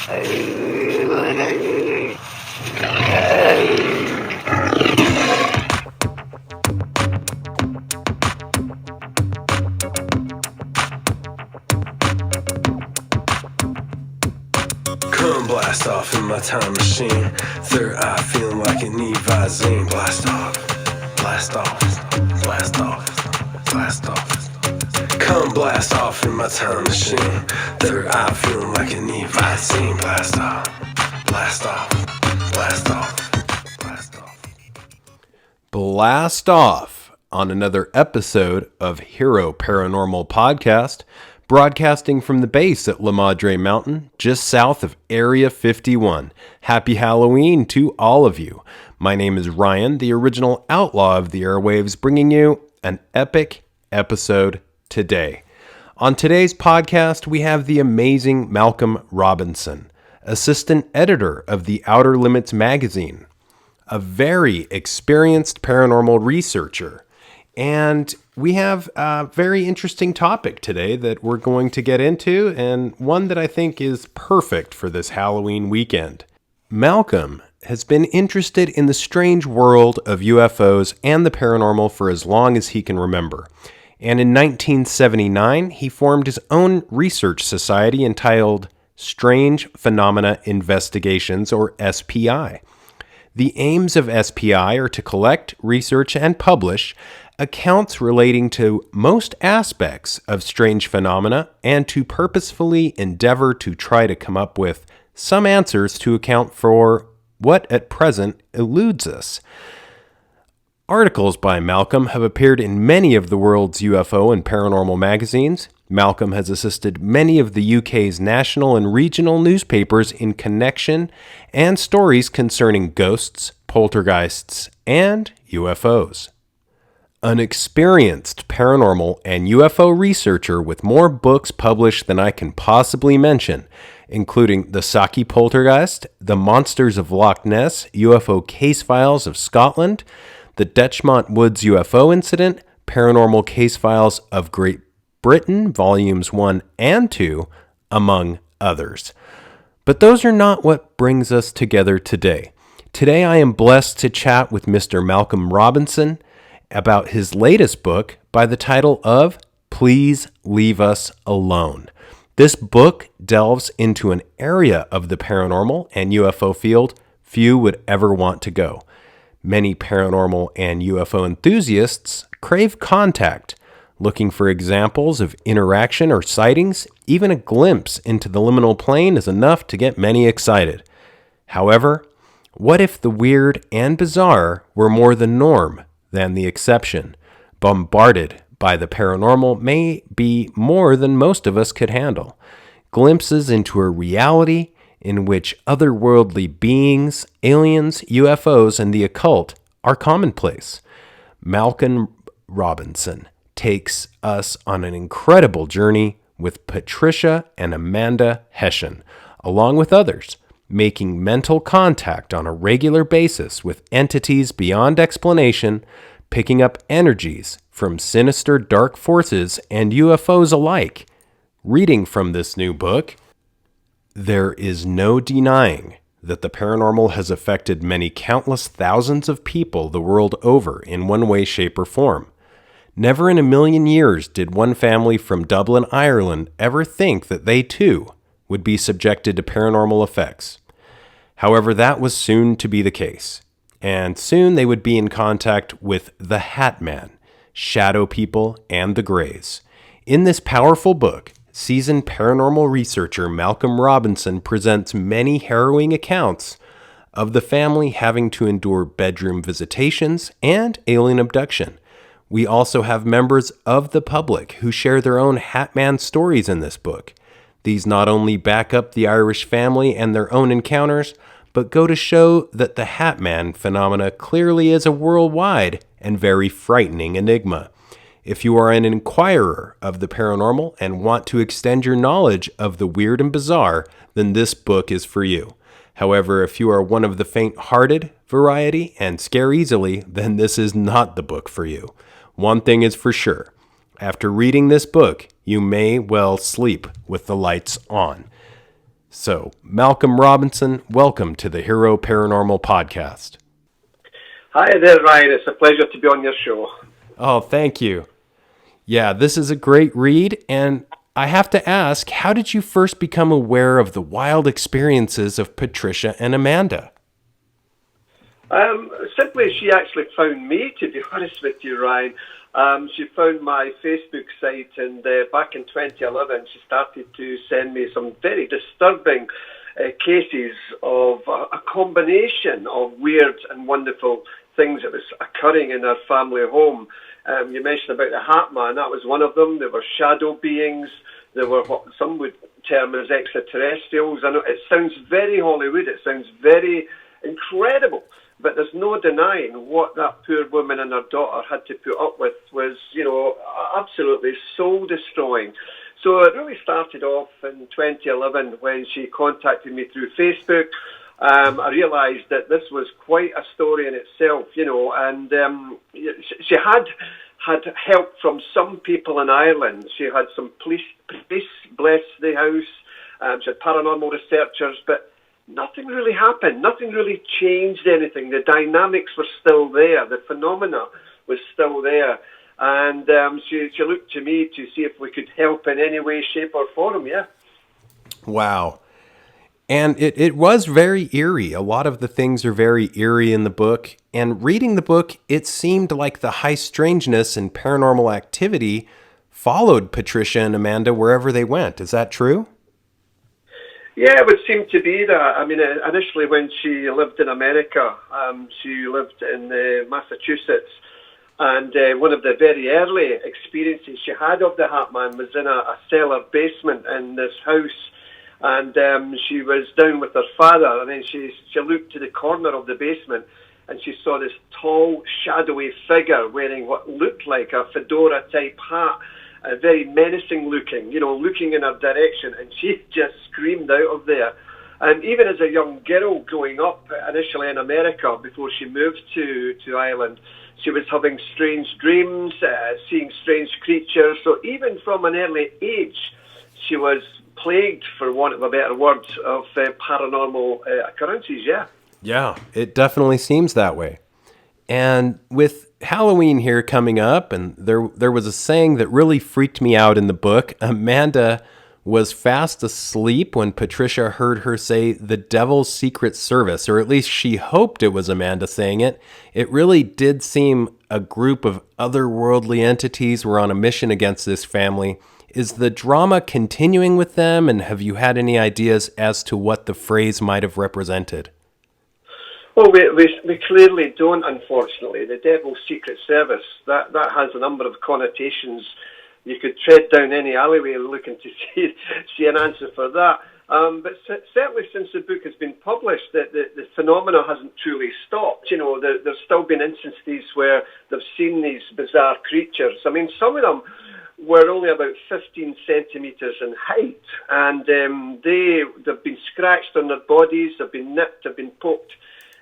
Come blast off in my time machine. Third eye feeling like an Evazine. Blast off, blast off, blast off, blast off. Come blast off in my time machine. Third eye feeling like an Evazine. Blast off, blast off, blast off, blast off. Blast off on another episode of Hero Paranormal Podcast, broadcasting from the base at La Madre Mountain, just south of Area 51. Happy Halloween to all of you. My name is Ryan, the original outlaw of the airwaves, bringing you an epic episode today. On today's podcast, we have the amazing Malcolm Robinson, assistant editor of the Outer Limits magazine, a very experienced paranormal researcher. And we have a very interesting topic today that we're going to get into, and one that I think is perfect for this Halloween weekend. Malcolm has been interested in the strange world of UFOs and the paranormal for as long as he can remember. And in 1979, he formed his own research society entitled Strange Phenomena Investigations, or SPI. The aims of SPI are to collect, research, and publish accounts relating to most aspects of strange phenomena and to purposefully endeavor to try to come up with some answers to account for what at present eludes us. Articles by Malcolm have appeared in many of the world's UFO and paranormal magazines. Malcolm has assisted many of the UK's national and regional newspapers in connection and stories concerning ghosts, poltergeists, and UFOs. An experienced paranormal and UFO researcher with more books published than I can possibly mention, including The Saki Poltergeist, The Monsters of Loch Ness, UFO Case Files of Scotland, The Detchmont Woods UFO Incident, Paranormal Case Files of Great Britain, Volumes 1 and 2, among others. But those are not what brings us together today. Today I am blessed to chat with Mr. Malcolm Robinson about his latest book by the title of Please Leave Us Alone. This book delves into an area of the paranormal and UFO field few would ever want to go. Many paranormal and UFO enthusiasts crave contact, looking for examples of interaction or sightings. Even a glimpse into the liminal plane is enough to get many excited. However, what if the weird and bizarre were more the norm than the exception? Bombarded by the paranormal may be more than most of us could handle. Glimpses into a reality in which otherworldly beings, aliens, UFOs, and the occult are commonplace. Malcolm Robinson takes us on an incredible journey with Patricia and Amanda Hessian, along with others, making mental contact on a regular basis with entities beyond explanation, picking up energies from sinister dark forces and UFOs alike. Reading from this new book, there is no denying that the paranormal has affected many countless thousands of people the world over in one way, shape, or form. Never in a million years did one family from Dublin, Ireland ever think that they too would be subjected to paranormal effects. However, that was soon to be the case, and soon they would be in contact with the Hat Man, Shadow People, and the Greys. In this powerful book, seasoned paranormal researcher Malcolm Robinson presents many harrowing accounts of the family having to endure bedroom visitations and alien abduction. We also have members of the public who share their own Hat Man stories in this book. These not only back up the Irish family and their own encounters, but go to show that the Hat Man phenomena clearly is a worldwide and very frightening enigma. If you are an inquirer of the paranormal and want to extend your knowledge of the weird and bizarre, then this book is for you. However, if you are one of the faint-hearted variety and scare easily, then this is not the book for you. One thing is for sure. After reading this book, you may well sleep with the lights on. So, Malcolm Robinson, welcome to the Hero Paranormal Podcast. Hi there, Ryan. It's a pleasure to be on your show. Oh, thank you. Yeah, this is a great read, and I have to ask, how did you first become aware of the wild experiences of Patricia and Amanda? Simply, she actually found me, to be honest with you, Ryan. She found my Facebook site, and back in 2011, she started to send me some very disturbing cases of a combination of weird and wonderful things that was occurring in her family home. You mentioned about the Hat Man. That was one of them. There were shadow beings. There were what some would term as extraterrestrials. I know it sounds very Hollywood. It sounds very incredible. But there's no denying what that poor woman and her daughter had to put up with was, absolutely soul-destroying. So it really started off in 2011 when she contacted me through Facebook. I realised that this was quite a story in itself, and she had help from some people in Ireland. She had some police bless the house. She had paranormal researchers, but nothing really happened. Nothing really changed anything. The dynamics were still there. The phenomena was still there. And she looked to me to see if we could help in any way, shape, or form, yeah. Wow. And it was very eerie. A lot of the things are very eerie in the book. And reading the book, it seemed like the high strangeness and paranormal activity followed Patricia and Amanda wherever they went. Is that true? Yeah, it would seem to be that. I mean, initially when she lived in America, she lived in Massachusetts, and one of the very early experiences she had of the Hat Man was in a cellar basement in this house, and she was down with her father, and then she looked to the corner of the basement, and she saw this tall, shadowy figure wearing what looked like a fedora-type hat, very menacing looking, looking in her direction, and she just screamed out of there. And even as a young girl growing up, initially in America, before she moved to Ireland, she was having strange dreams, seeing strange creatures. So even from an early age, she was plagued, for want of a better word, of paranormal occurrences, yeah. Yeah, it definitely seems that way. And with Halloween here coming up, and there was a saying that really freaked me out in the book. Amanda was fast asleep when Patricia heard her say the Devil's Secret Service, or at least she hoped it was Amanda saying it. It really did seem a group of otherworldly entities were on a mission against this family. Is the drama continuing with them, and have you had any ideas as to what the phrase might have represented? Well, we clearly don't, unfortunately. The Devil's Secret Service, that has a number of connotations. You could tread down any alleyway looking to see an answer for that. But certainly since the book has been published, the phenomena hasn't truly stopped. There's still been instances where they've seen these bizarre creatures. I mean, some of them were only about 15 centimetres in height, and they've been scratched on their bodies, they've been nipped, they've been poked.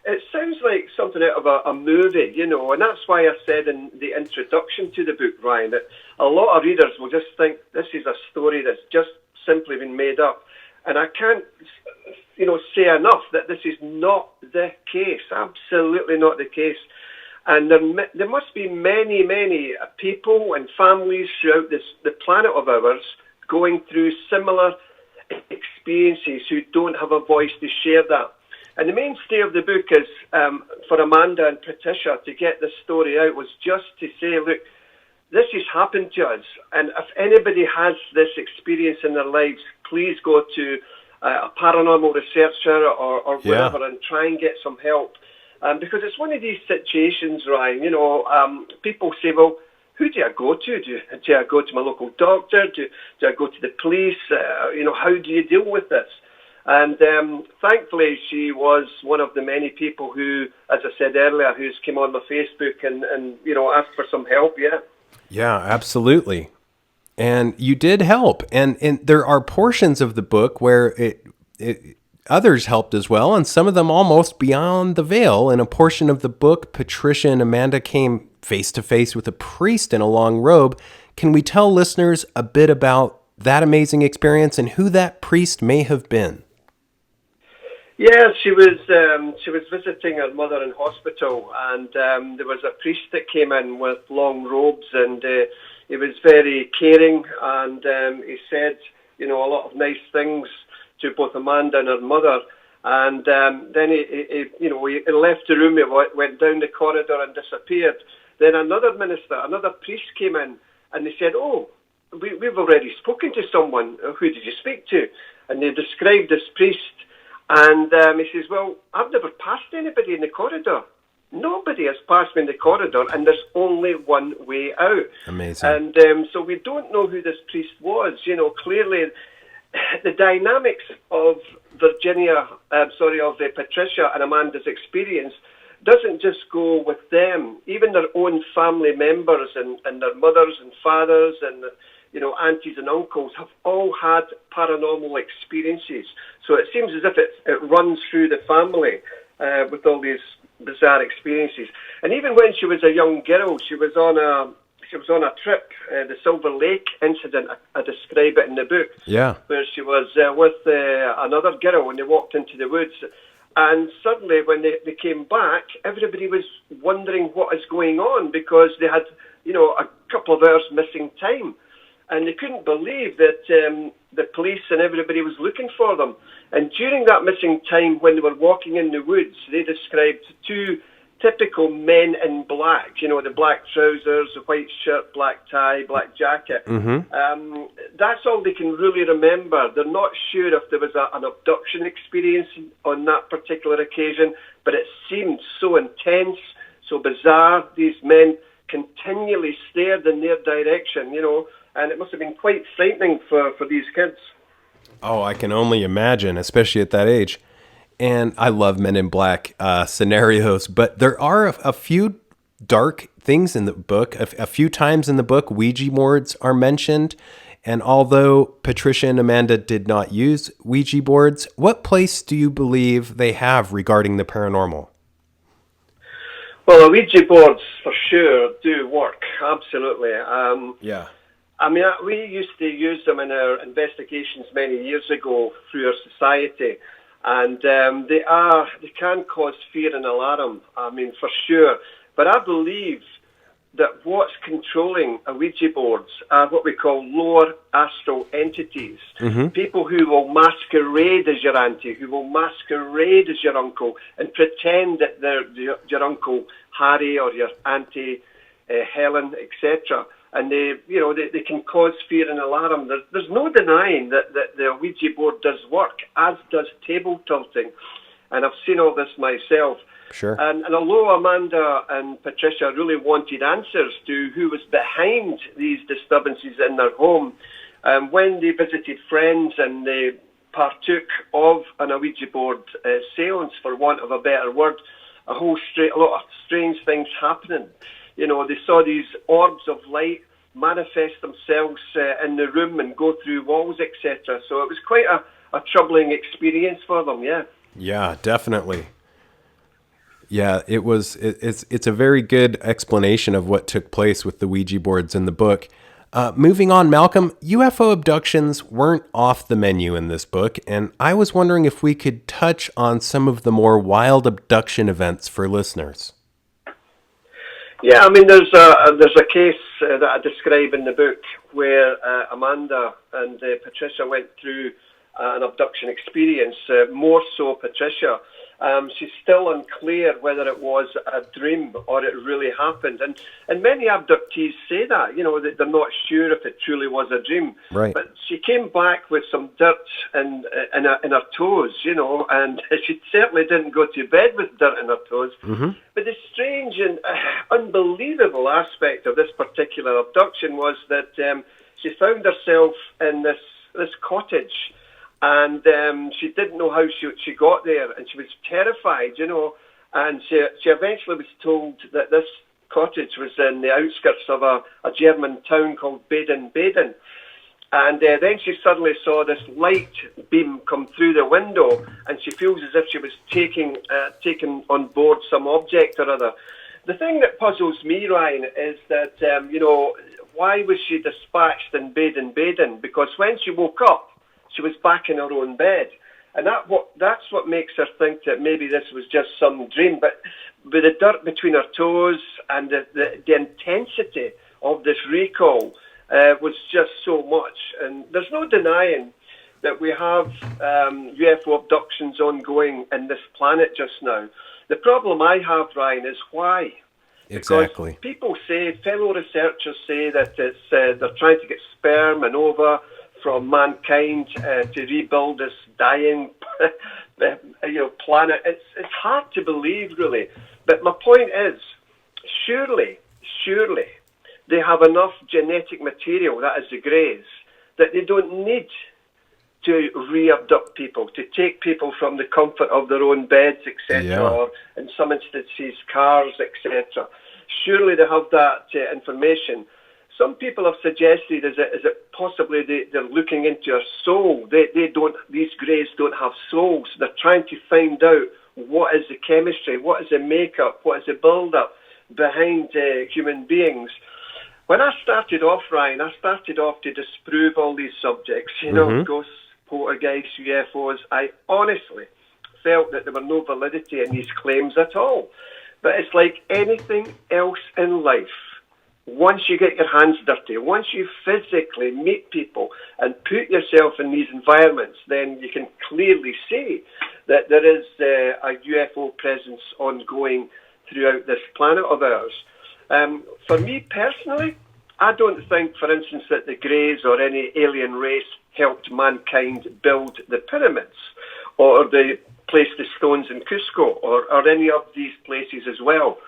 It sounds like something out of a movie, and that's why I said in the introduction to the book, Ryan, that a lot of readers will just think this is a story that's just simply been made up. And I can't, say enough that this is not the case, absolutely not the case. And there must be many, many people and families throughout the planet of ours going through similar experiences who don't have a voice to share that. And the mainstay of the book is for Amanda and Patricia to get this story out was just to say, look, this has happened to us. And if anybody has this experience in their lives, please go to a paranormal researcher or whatever and try and get some help. Because it's one of these situations, Ryan, people say, well, who do I go to? Do I go to my local doctor? Do I go to the police? How do you deal with this? And thankfully, she was one of the many people who, as I said earlier, who's came on my Facebook and asked for some help, yeah. Yeah, absolutely. And you did help. And there are portions of the book where others helped as well, and some of them almost beyond the veil. In a portion of the book, Patricia and Amanda came face-to-face with a priest in a long robe. Can we tell listeners a bit about that amazing experience and who that priest may have been? Yeah, she was visiting her mother in hospital, and there was a priest that came in with long robes, and he was very caring, and he said, a lot of nice things to both Amanda and her mother. And then he left the room, he went down the corridor and disappeared. Then another priest came in, and they said, "Oh, we've already spoken to someone. Who did you speak to?" And they described this priest. And he says, "Well, I've never passed anybody in the corridor. Nobody has passed me in the corridor, and there's only one way out." Amazing. And so we don't know who this priest was. Clearly, the dynamics of Patricia and Amanda's experience doesn't just go with them. Even their own family members and their mothers and fathers and aunties and uncles have all had paranormal experiences. So it seems as if it runs through the family with all these bizarre experiences. And even when she was a young girl, she was on a trip, the Silver Lake incident. I describe it in the book. Yeah. Where she was with another girl, and they walked into the woods. And suddenly, when they came back, everybody was wondering what is going on, because they had, a couple of hours missing time. And they couldn't believe that the police and everybody was looking for them. And during that missing time, when they were walking in the woods, they described two typical men in black, the black trousers, the white shirt, black tie, black jacket. Mm-hmm. That's all they can really remember. They're not sure if there was an abduction experience on that particular occasion, but it seemed so intense, so bizarre. These men continually stared in their direction, and it must have been quite frightening for these kids. Oh, I can only imagine, especially at that age. And I love Men in Black scenarios, but there are a few dark things in the book. A few times in the book, Ouija boards are mentioned. And although Patricia and Amanda did not use Ouija boards, what place do you believe they have regarding the paranormal? Well, the Ouija boards for sure do work, absolutely. Yeah. I mean, we used to use them in our investigations many years ago through our society, and they can cause fear and alarm, I mean, for sure. But I believe that what's controlling a Ouija boards are what we call lower astral entities. Mm-hmm. People who will masquerade as your auntie, who will masquerade as your uncle, and pretend that they're your uncle Harry or your auntie Helen, etc. And they can cause fear and alarm. There's no denying that the Ouija board does work, as does table tilting. And I've seen all this myself. Sure. And although Amanda and Patricia really wanted answers to who was behind these disturbances in their home, when they visited friends and they partook of an Ouija board seance, for want of a better word, a lot of strange things happening. They saw these orbs of light manifest themselves in the room and go through walls, etc. So it was quite a troubling experience for them, yeah. Yeah, definitely. Yeah, it's a very good explanation of what took place with the Ouija boards in the book. Moving on, Malcolm, UFO abductions weren't off the menu in this book, and I was wondering if we could touch on some of the more wild abduction events for listeners. Yeah, I mean, there's a case that I describe in the book where Amanda and Patricia went through an abduction experience, more so Patricia. She's still unclear whether it was a dream or it really happened. And many abductees say that, that they're not sure if it truly was a dream. Right. But she came back with some dirt in her toes, and she certainly didn't go to bed with dirt in her toes. Mm-hmm. But the strange and unbelievable aspect of this particular abduction was that she found herself in this cottage. And she didn't know how she got there, and she was terrified, and she eventually was told that this cottage was in the outskirts of a German town called Baden-Baden. And then she suddenly saw this light beam come through the window, and she feels as if she was taking on board some object or other. The thing that puzzles me, Ryan, is that, why was she dispatched in Baden-Baden? Because when she woke up, she was back in her own bed. And that's what makes her think that maybe this was just some dream. But with the dirt between her toes and the intensity of this recall was just so much. And there's no denying that we have UFO abductions ongoing in this planet just now. The problem I have, Ryan, is why. Exactly. Because people say, fellow researchers say that it's they're trying to get sperm and ova from mankind to rebuild this dying planet. It's hard to believe, really. But my point is, surely they have enough genetic material, that is the Greys, that they don't need to re-abduct people, to take people from the comfort of their own beds, etc., or in some instances cars, etc. Surely they have that information. Some people have suggested, is it possibly they're looking into a soul? These Greys don't have souls. They're trying to find out what is the chemistry, what is the makeup, what is the build-up behind human beings. When I started off, Ryan, to disprove all these subjects, ghosts, poltergeists, UFOs. I honestly felt that there were no validity in these claims at all. But it's like anything else in life. Once you get your hands dirty, once you physically meet people and put yourself in these environments, then you can clearly see that there is a UFO presence ongoing throughout this planet of ours. For me personally, I don't think, for instance, that the Greys or any alien race helped mankind build the pyramids or they placed the stones in Cusco or any of these places as well.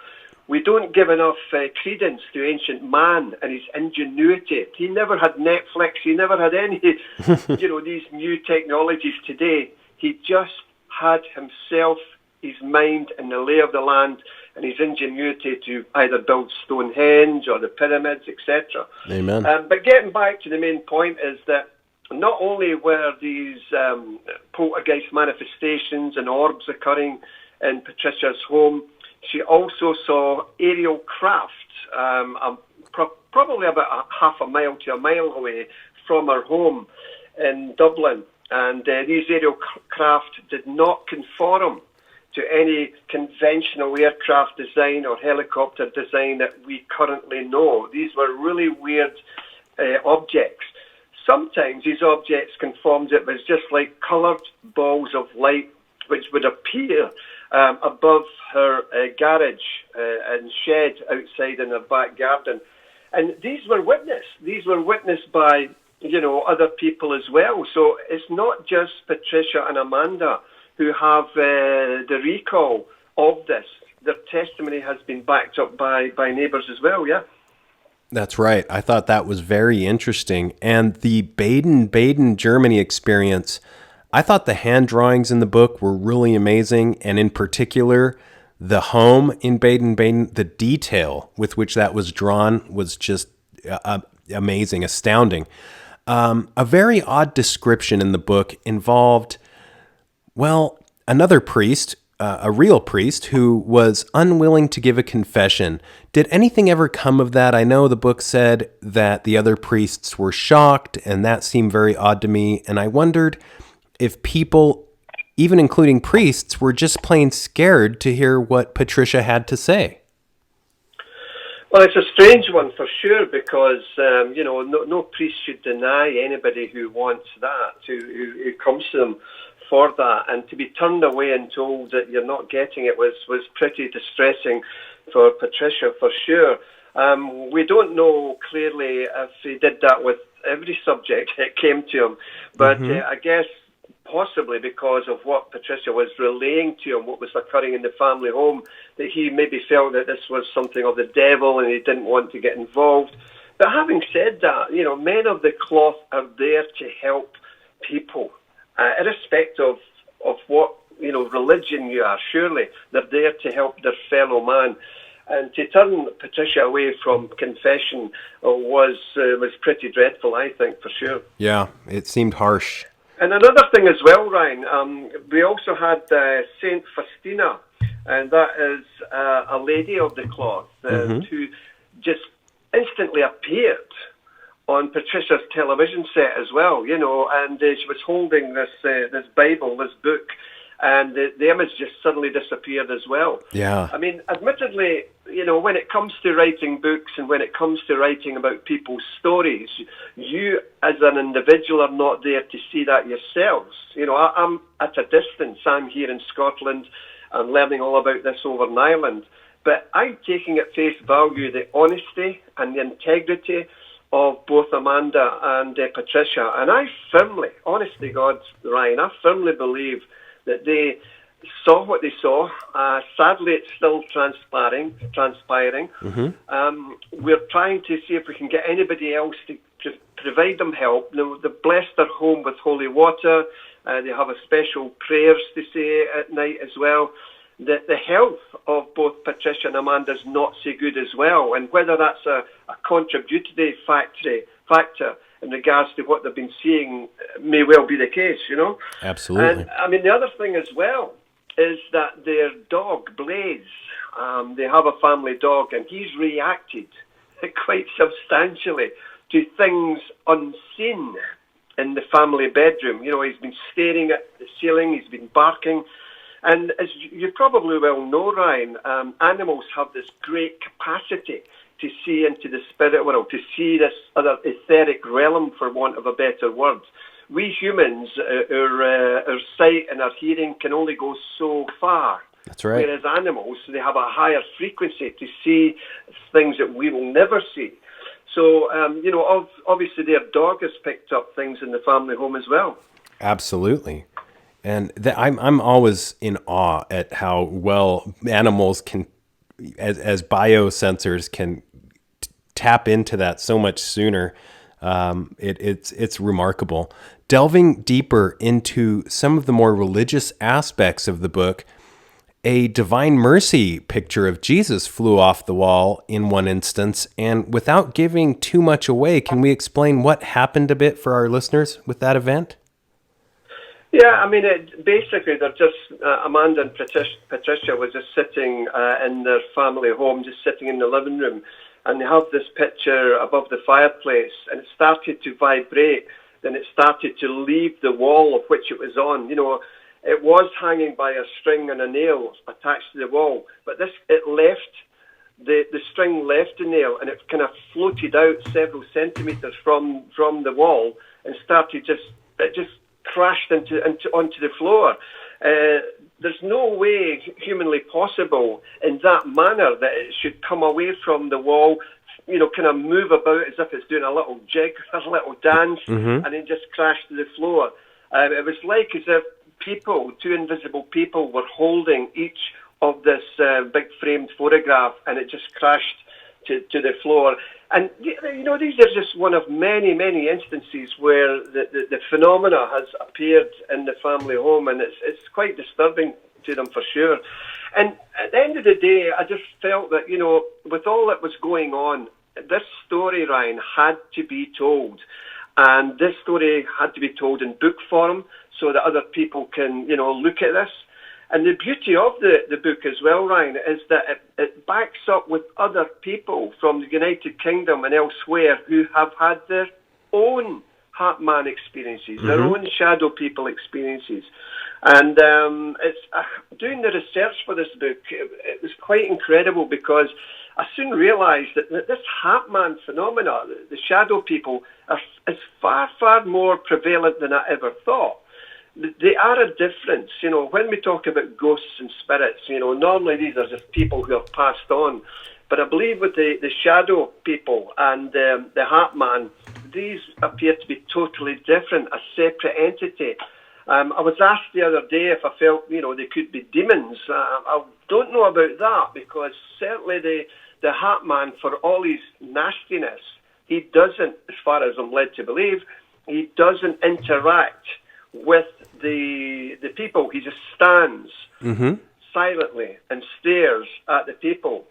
We don't give enough credence to ancient man and his ingenuity. He never had Netflix. He never had any, these new technologies today. He just had himself, his mind, and the lay of the land and his ingenuity to either build Stonehenge or the pyramids, etc. Amen. But getting back to the main point is that not only were these poltergeist manifestations and orbs occurring in Patricia's home, she also saw aerial craft probably about half a mile to a mile away from her home in Dublin. And these aerial craft did not conform to any conventional aircraft design or helicopter design that we currently know. These were really weird objects. Sometimes these objects conformed, it was just like coloured balls of light which would appear above her garage and shed outside in her back garden. And these were witnessed by, other people as well. So it's not just Patricia and Amanda who have the recall of this. Their testimony has been backed up by neighbours as well, yeah. That's right. I thought that was very interesting. And the Baden, Germany experience, I thought the hand drawings in the book were really amazing. And in particular, the home in Baden, the detail with which that was drawn was just amazing, astounding. A very odd description in the book involved, another priest, a real priest who was unwilling to give a confession. Did anything ever come of that? I know the book said that the other priests were shocked, and that seemed very odd to me. And I wondered if people, even including priests, were just plain scared to hear what Patricia had to say. Well, it's a strange one for sure because, no priest should deny anybody who wants that, who comes to them for that, and to be turned away and told that you're not getting it was pretty distressing for Patricia, for sure. We don't know clearly if he did that with every subject that came to him, but I guess possibly because of what Patricia was relaying to him, what was occurring in the family home, that he maybe felt that this was something of the devil and he didn't want to get involved. But having said that, men of the cloth are there to help people. Irrespective of what religion you are, surely they're there to help their fellow man. And to turn Patricia away from confession was pretty dreadful, I think, for sure. Yeah, it seemed harsh. And another thing as well, Ryan, we also had Saint Faustina, and that is a lady of the cloth who just instantly appeared on Patricia's television set as well, and she was holding this Bible, this book, and the image just suddenly disappeared as well. Yeah. I mean, admittedly, when it comes to writing books and when it comes to writing about people's stories, you as an individual are not there to see that yourselves. I'm at a distance. I'm here in Scotland. I'm learning all about this over in Ireland. But I'm taking at face value the honesty and the integrity of both Amanda and Patricia. And I firmly, honest to God, Ryan, I firmly believe that they saw what they saw. Sadly, it's still transpiring. We're trying to see if we can get anybody else to provide them help. They've blessed their home with holy water. They have a special prayers to say at night as well. The health of both Patricia and Amanda is not so good as well. And whether that's a contributory factor in regards to what they've been seeing may well be the case, Absolutely. And, I mean, the other thing as well is that their dog, Blaze, they have a family dog, and he's reacted quite substantially to things unseen in the family bedroom. He's been staring at the ceiling, he's been barking. And as you probably well know, Ryan, animals have this great capacity to see into the spirit world, to see this other etheric realm, for want of a better word. We humans, our sight and our hearing can only go so far. That's right. Whereas animals, they have a higher frequency to see things that we will never see. So, obviously their dog has picked up things in the family home as well. Absolutely. And I'm always in awe at how well animals can, as biosensors, can tap into that so much sooner. It's remarkable. Delving deeper into some of the more religious aspects of the book, a Divine Mercy picture of Jesus flew off the wall in one instance. And without giving too much away, can we explain what happened a bit for our listeners with that event? Yeah, I mean, basically, they're just, Amanda and Patricia was just sitting in their family home, just sitting in the living room, and they have this picture above the fireplace, and it started to vibrate, then it started to leave the wall of which it was on. It was hanging by a string and a nail attached to the wall, but it left, the string left the nail, and it kind of floated out several centimetres from the wall, and it just crashed onto the floor. There's no way humanly possible in that manner that it should come away from the wall, kind of move about as if it's doing a little jig, a little dance, and then just crash to the floor. It was like as if two invisible people, were holding each of this big framed photograph, and it just crashed to the floor. And, these are just one of many, many instances where the phenomena has appeared in the family home, and it's quite disturbing to them for sure. And at the end of the day, I just felt that, with all that was going on, this story, Ryan, had to be told. And this story had to be told in book form so that other people can, look at this. And the beauty of the book as well, Ryan, is that it backs up with other people from the United Kingdom and elsewhere who have had their own Hat-Man experiences, their own shadow people experiences. And it's doing the research for this book, it was quite incredible because I soon realised that this Hat-Man phenomena, the shadow people, is far, far more prevalent than I ever thought. They are a difference, when we talk about ghosts and spirits, normally these are just people who have passed on. But I believe with the shadow people and the Hat-Man, these appear to be totally different, a separate entity. I was asked the other day if I felt, they could be demons. I don't know about that because certainly the Hat-Man, for all his nastiness, he doesn't, as far as I'm led to believe, he doesn't interact with the people. He just stands silently and stares at the people.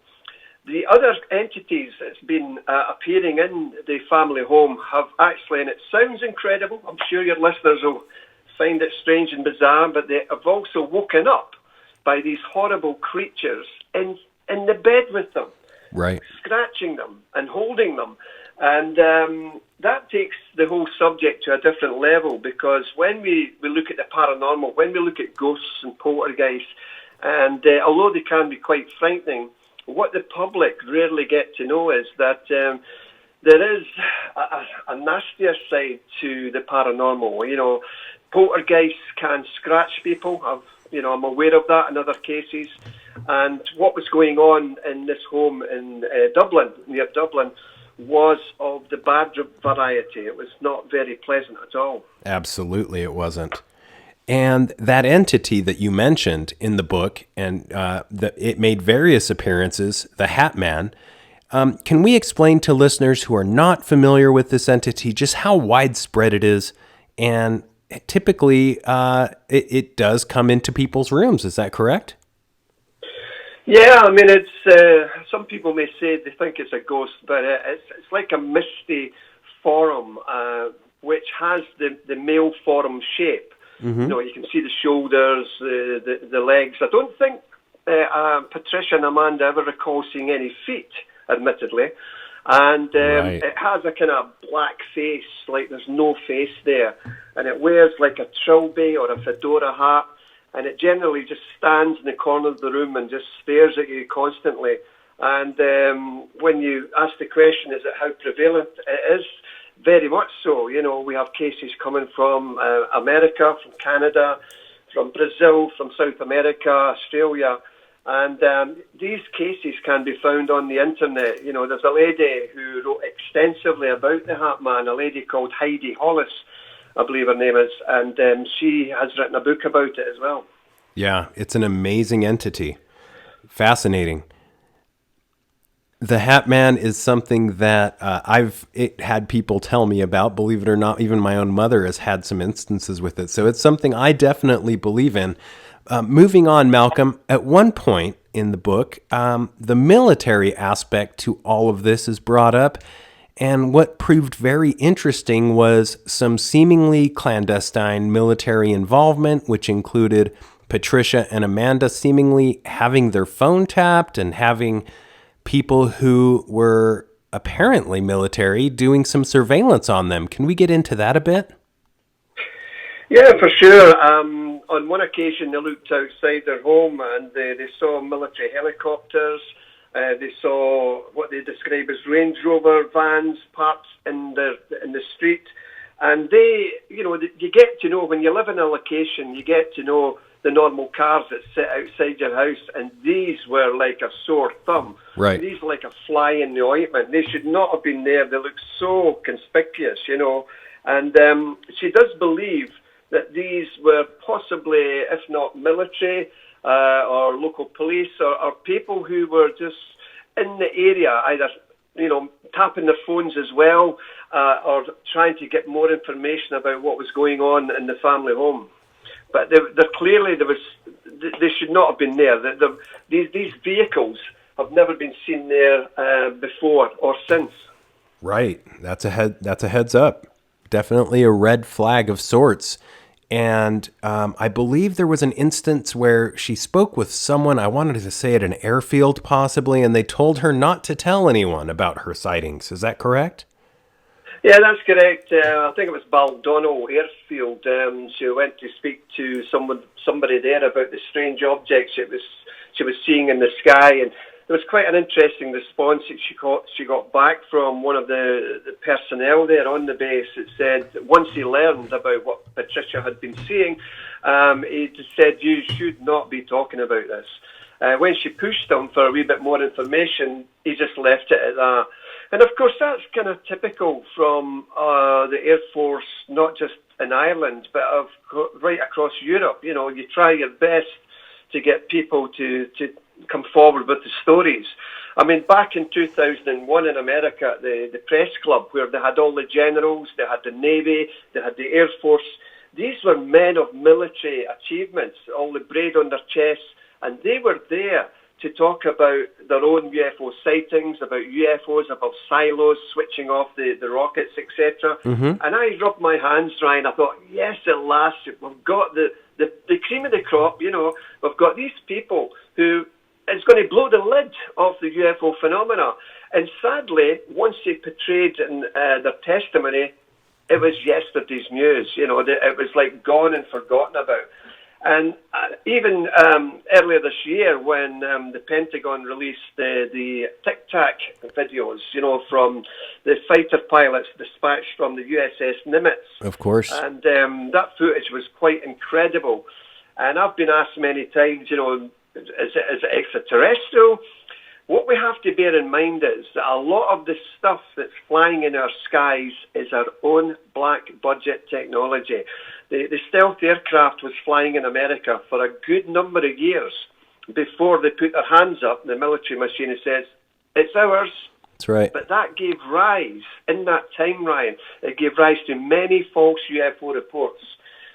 The other entities that's been appearing in the family home have actually, and it sounds incredible, I'm sure your listeners will find it strange and bizarre, but they have also woken up by these horrible creatures in the bed with them. Right. Scratching them and holding them. And that takes the whole subject to a different level, because when we look at the paranormal, when we look at ghosts and poltergeists, and although they can be quite frightening, what the public rarely get to know is that there is a nastier side to the paranormal. You know, poltergeists can scratch people. I'm aware of that in other cases. And what was going on in this home in Dublin, near Dublin, was of the bad variety. It was not very pleasant at all. Absolutely, it wasn't. And that entity that you mentioned in the book, and it made various appearances, the Hat Man. Can we explain to listeners who are not familiar with this entity just how widespread it is? And typically, it does come into people's rooms. Is that correct? Yeah, I mean, it's some people may say they think it's a ghost, but it's like a misty form, which has the male form shape. Mm-hmm. You know, you can see the shoulders, the legs. I don't think Patricia and Amanda ever recall seeing any feet, admittedly. And right. It has a kind of black face, like there's no face there. And it wears like a trilby or a fedora hat. And it generally just stands in the corner of the room and just stares at you constantly. And when you ask the question, is it how prevalent? It is very much so. You know, we have cases coming from America, from Canada, from Brazil, from South America, Australia. And these cases can be found on the internet. You know, there's a lady who wrote extensively about the Hat Man, a lady called Heidi Hollis, I believe her name is, and she has written a book about it as well. Yeah, it's an amazing entity. Fascinating. The Hat Man is something that I've had people tell me about. Believe it or not, even my own mother has had some instances with it. So it's something I definitely believe in. Moving on, Malcolm, at one point in the book, the military aspect to all of this is brought up. And what proved very interesting was some seemingly clandestine military involvement, which included Patricia and Amanda seemingly having their phone tapped and having people who were apparently military doing some surveillance on them. Can we get into that a bit? Yeah, for sure. On one occasion, they looked outside their home and they saw military helicopters. They saw what they describe as Range Rover vans parked in the street. And you get to know, when you live in a location, you get to know the normal cars that sit outside your house, and these were like a sore thumb. Right. These were like a fly in the ointment. They should not have been there. They look so conspicuous, you know. And she does believe that these were possibly, if not military, or local police, or people who were just in the area, either, you know, tapping their phones as well, or trying to get more information about what was going on in the family home. But they should not have been there. These vehicles have never been seen there before or since. Right. That's a heads up. Definitely a red flag of sorts. And I believe there was an instance where she spoke with someone, I wanted to say at an airfield possibly, and they told her not to tell anyone about her sightings. Is that correct? Yeah, that's correct. I think it was Baldonnel Airfield. She went to speak to somebody there about the strange objects she was seeing in the sky, and there was quite an interesting response that she got back from one of the personnel there on the base. It said that once he learned about what Patricia had been seeing, he just said, "You should not be talking about this." When she pushed him for a wee bit more information, he just left it at that. And of course, that's kind of typical from the Air Force, not just in Ireland, but right across Europe. You know, you try your best to get people to come forward with the stories. I mean, back in 2001 in America, the press club, where they had all the generals, they had the Navy, they had the Air Force. These were men of military achievements, all the braid on their chests, and they were there to talk about their own UFO sightings, about UFOs above silos, switching off the rockets, etc. Mm-hmm. And I rubbed my hands dry and I thought, yes, at last, we've got the cream of the crop, you know. We've got these people who it's going to blow the lid off the UFO phenomena. And sadly, once they portrayed in their testimony, it was yesterday's news. You know, it was like gone and forgotten about. And even earlier this year, when the Pentagon released the Tic Tac videos, you know, from the fighter pilots dispatched from the USS Nimitz. Of course. And that footage was quite incredible. And I've been asked many times, you know, is it extraterrestrial? What we have to bear in mind is that a lot of the stuff that's flying in our skies is our own black budget technology. The stealth aircraft was flying in America for a good number of years before they put their hands up, the military machine, and says, it's ours. That's right. But that gave rise, in that time, Ryan, it gave rise to many false UFO reports.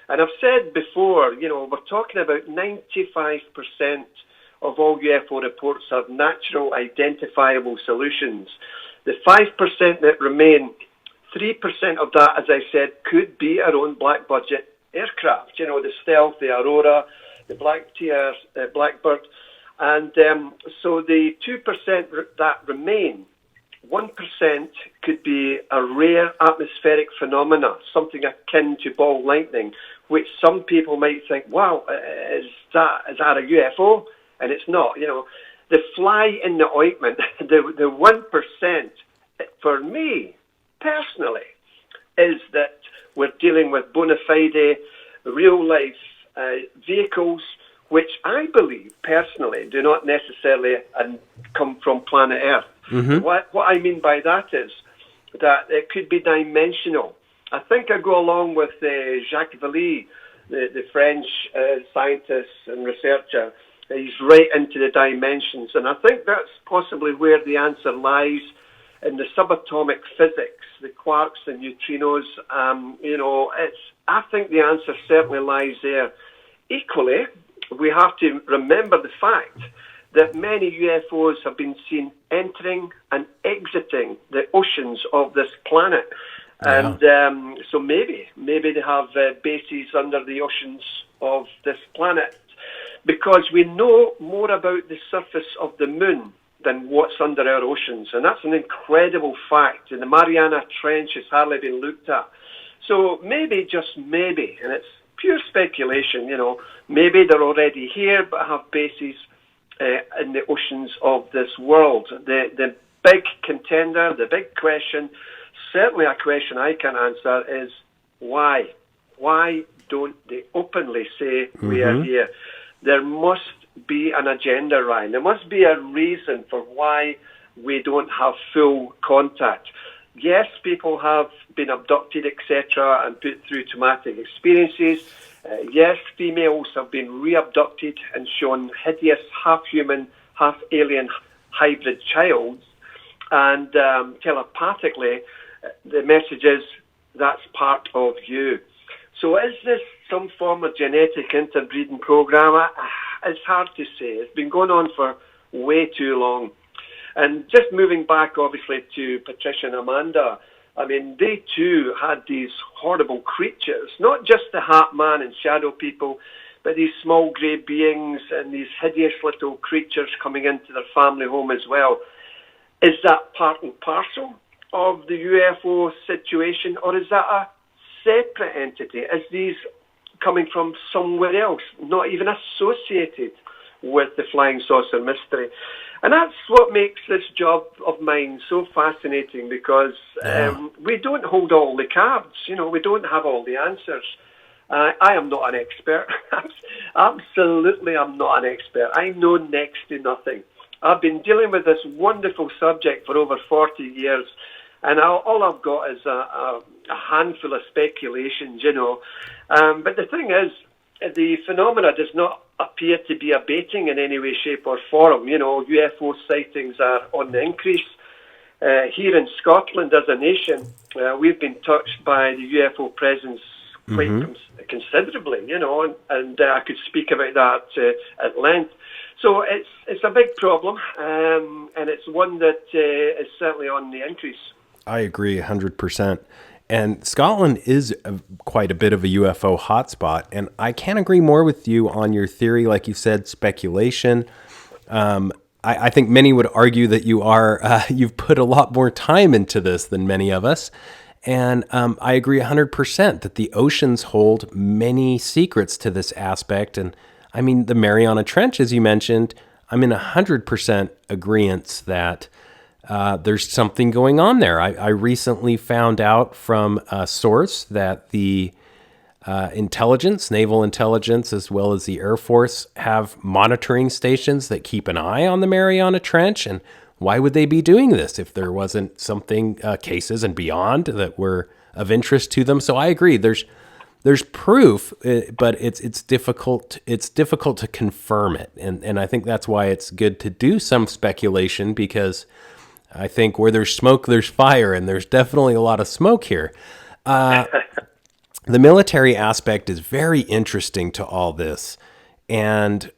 And I've said before, you know, we're talking about 95% of all UFO reports have natural identifiable solutions. The 5% that remain, 3% of that, as I said, could be our own black budget aircraft. You know, the Stealth, the Aurora, the Blackbird. And so the 2% that remain, 1% could be a rare atmospheric phenomena, something akin to ball lightning, which some people might think, wow, is that a UFO? And it's not. You know, the fly in the ointment, the 1%, for me, personally, is that we're dealing with bona fide, real-life vehicles, which I believe, personally, do not necessarily come from planet Earth. Mm-hmm. What I mean by that is that it could be dimensional. I think I go along with Jacques Vallée, the French scientist and researcher. He's right into the dimensions, and I think that's possibly where the answer lies in the subatomic physics, the quarks and neutrinos. You know, I think the answer certainly lies there. Equally, we have to remember the fact that many UFOs have been seen entering and exiting the oceans of this planet. Yeah. And so maybe they have bases under the oceans of this planet, because we know more about the surface of the moon than what's under our oceans. And that's an incredible fact. And the Mariana Trench has hardly been looked at. So maybe, just maybe, and it's pure speculation, you know, maybe they're already here but have bases in the oceans of this world. The big contender, the big question, certainly a question I can answer, is why? Why don't they openly say we are here? There must be an agenda, Ryan. There must be a reason for why we don't have full contact. Yes, people have been abducted, etc., and put through traumatic experiences. Yes, females have been re-abducted and shown hideous half-human, half-alien hybrid childs. And telepathically, the message is, that's part of you. So is this some form of genetic interbreeding program? It's hard to say. It's been going on for way too long. And just moving back, obviously, to Patricia and Amanda, I mean, they too had these horrible creatures, not just the Hat Man and shadow people, but these small grey beings and these hideous little creatures coming into their family home as well. Is that part and parcel of the UFO situation, or is that a separate entity? Is these coming from somewhere else, not even associated with the flying saucer mystery? And that's what makes this job of mine so fascinating, because we don't hold all the cards. You know, we don't have all the answers. I am not an expert. Absolutely, I'm not an expert. I know next to nothing. I've been dealing with this wonderful subject for over 40 years, and all I've got is a handful of speculations, you know. But the thing is, the phenomena does not appear to be abating in any way, shape or form. You know, UFO sightings are on the increase. Here in Scotland, as a nation, we've been touched by the UFO presence quite considerably, you know, and I could speak about that at length. So it's a big problem, and it's one that is certainly on the increase. I agree 100%. And Scotland is quite a bit of a UFO hotspot. And I can't agree more with you on your theory. Like you said, speculation. I think many would argue that you've put a lot more time into this than many of us. And I agree 100% that the oceans hold many secrets to this aspect. And I mean, the Mariana Trench, as you mentioned, I'm in 100% agreement that there's something going on there. I recently found out from a source that the intelligence, naval intelligence, as well as the Air Force have monitoring stations that keep an eye on the Mariana Trench. And why would they be doing this if there wasn't something, cases and beyond that were of interest to them? So I agree. There's proof, but it's difficult. It's difficult to confirm it, and I think that's why it's good to do some speculation, because I think where there's smoke, there's fire, and there's definitely a lot of smoke here. The military aspect is very interesting to all this, and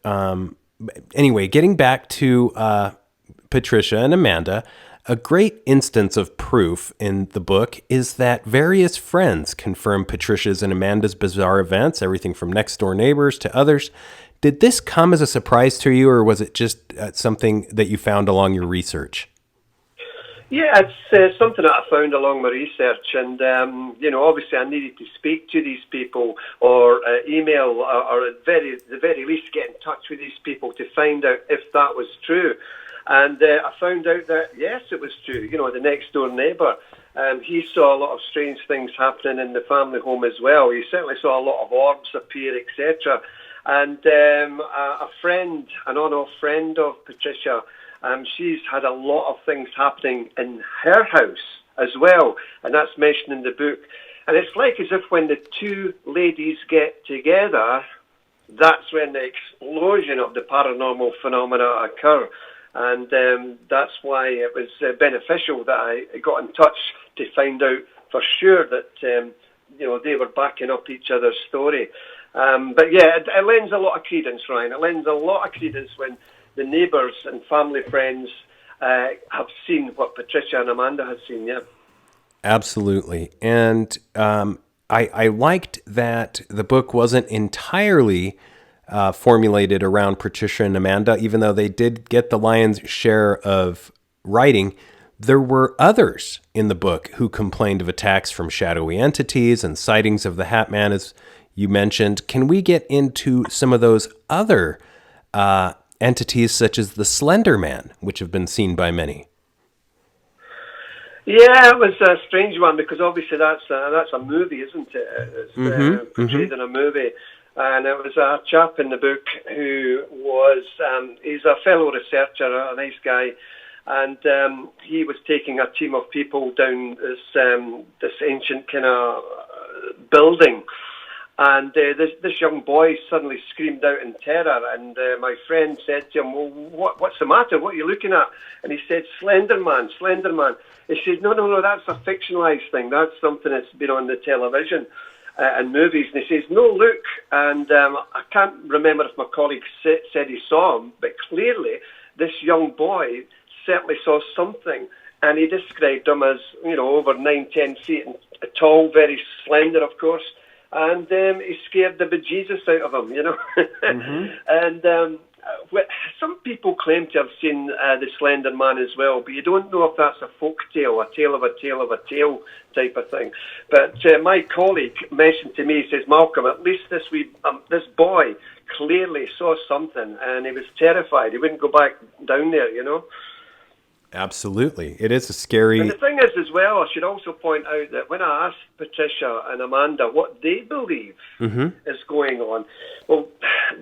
anyway, getting back to Patricia and Amanda. A great instance of proof in the book is that various friends confirm Patricia's and Amanda's bizarre events, everything from next door neighbors to others. Did this come as a surprise to you, or was it just something that you found along your research? Yeah, it's something that I found along my research, and obviously I needed to speak to these people, or email, or at the very least get in touch with these people to find out if that was true. And I found out that, yes, it was true. You know, the next-door neighbour, he saw a lot of strange things happening in the family home as well. He certainly saw a lot of orbs appear, etc. And a friend, an on-off friend of Patricia, she's had a lot of things happening in her house as well, and that's mentioned in the book. And it's like as if when the two ladies get together, that's when the explosion of the paranormal phenomena occur. And that's why it was beneficial that I got in touch to find out for sure that they were backing up each other's story. But yeah, it lends a lot of credence, Ryan. It lends a lot of credence when the neighbours and family friends have seen what Patricia and Amanda have seen. Yeah, absolutely. And I liked that the book wasn't entirely formulated around Patricia and Amanda, even though they did get the lion's share of writing. There were others in the book who complained of attacks from shadowy entities and sightings of the Hat Man, as you mentioned. Can we get into some of those other entities, such as the Slender Man, which have been seen by many? Yeah, it was a strange one, because obviously that's a movie, isn't it? It's portrayed in a movie. And it was a chap in the book who was, he's a fellow researcher, a nice guy, and he was taking a team of people down this ancient kind of building. And this young boy suddenly screamed out in terror, and my friend said to him, well, what's the matter? What are you looking at? And he said, Slender Man, Slender Man. He said, no, that's a fictionalized thing. That's something that's been on the television and movies. And he says, no, look. And I can't remember if my colleague said he saw him, but clearly this young boy certainly saw something. And he described him as, over 9-10 feet and tall, very slender, of course. And he scared the bejesus out of him, And some people claim to have seen the Slender Man as well, but you don't know if that's a folk tale, a tale of a tale of a tale type of thing. But my colleague mentioned to me, he says, Malcolm, at least this boy clearly saw something, and he was terrified. He wouldn't go back down there, Absolutely. It is a scary... And the thing is, as well, I should also point out that when I asked Patricia and Amanda what they believe is going on, well,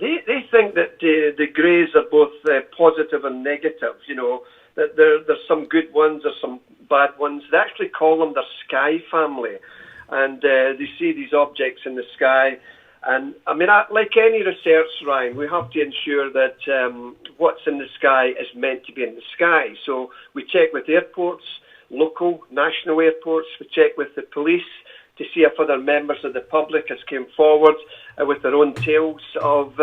they think that the greys are both positive and negative, that there's some good ones, there's some bad ones. They actually call them their sky family, and they see these objects in the sky. And, I mean, like any research, Ryan, we have to ensure that what's in the sky is meant to be in the sky. So we check with airports, local, national airports. We check with the police to see if other members of the public has come forward with their own tales of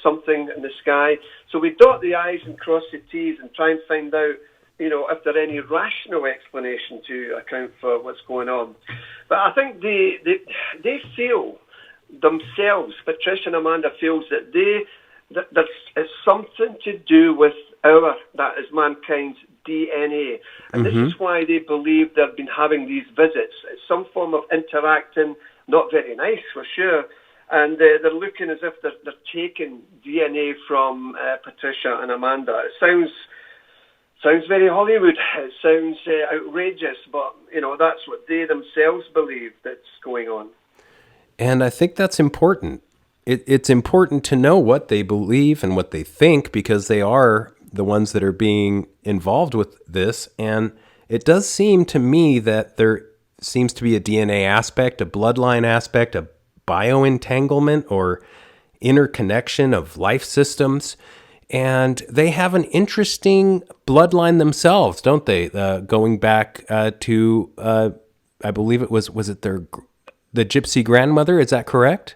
something in the sky. So we dot the I's and cross the T's and try and find out, if there are any rational explanation to account for what's going on. But I think they feel... themselves, Patricia and Amanda feels that they it's something to do with that is mankind's DNA. And this is why they believe they've been having these visits. It's some form of interacting, not very nice for sure. And they're looking as if they're taking DNA from Patricia and Amanda. It sounds very Hollywood. It sounds outrageous, but that's what they themselves believe that's going on. And I think that's important. It's important to know what they believe and what they think, because they are the ones that are being involved with this. And it does seem to me that there seems to be a DNA aspect, a bloodline aspect, a bioentanglement or interconnection of life systems. And they have an interesting bloodline themselves, don't they? Going back to, I believe it was it the gypsy grandmother? Is that correct?